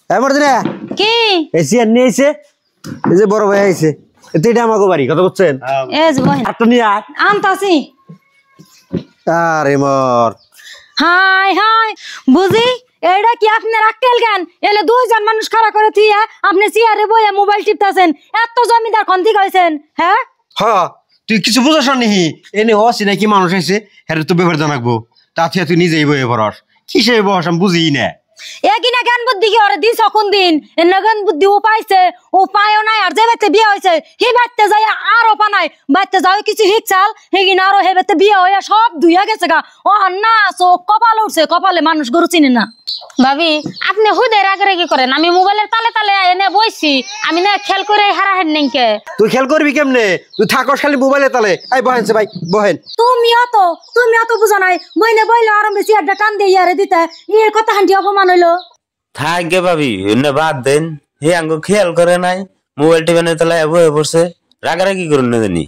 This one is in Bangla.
এমন দিনে কি এসি আর নিয়ে আইছে এই যে বড় ভাই আইছে এটা আমাকে বাড়ি কথা বলছেন এই যে ভাই আটটা নিয়ে আয় আনতাছি আরে মর হাই হাই বুঝি এটা কি আপনি রাখকেল জ্ঞান এলে দুইজন মানুষ খাড়া করে থিয়া আপনি চেয়ারে বইয়া মোবাইল টিপতাছেন এত জমিদার কোন দিকে হইছেন হ্যাঁ হ্যাঁ তুই কিছু বুঝাস নিহি এনে অসি নাকি মানুষ আইছে হ্যাঁ তো ব্যাপার জানাকবো তাতে তুই নিজেই বইয়ে পড়স কিসে বস আমি বুঝি না একিনা জ্ঞান বুদ্ধি কি ওরে দিছ কোন দিন এনে জ্ঞান বুদ্ধি ও পাইছে ও পায়ও নাই আর যে বাচ্চা বিয়ে হইছে হি বাচ্চা যায় আর ও পানাই বাচ্চা যাও কিছু হিকচাল হেগিনা আর হে বাচ্চা বিয়ে হইয়া সব ধুইয়া গেছে গা ও না সো কপাল উঠছে কপালে মানুষ গরু চিনে না ভাবি আপনি হুদে রাগারাগি করেন আমি মোবাইলের তালে তালে এনে বইছি আমি না খেল করে হারা হেন নেনকে তুই খেয়াল করবি কেমনে তুই থাকস খালি মোবাইলে তালে এই বহেন ভাই বহেন তুমি অত বুঝা নাই বইনে বইলে আরম্ভে চেয়ারটা টান দিয়ে ইয়ারে দিতে এর কথা হান্টি অপমান হইলো থাকে ভাবি এনে বাদ দেন হে আঙ্গ খেয়াল করে নাই মোবাইল টিপে তালে বয়ে পড়ছে রাগারাগি করুন না জানি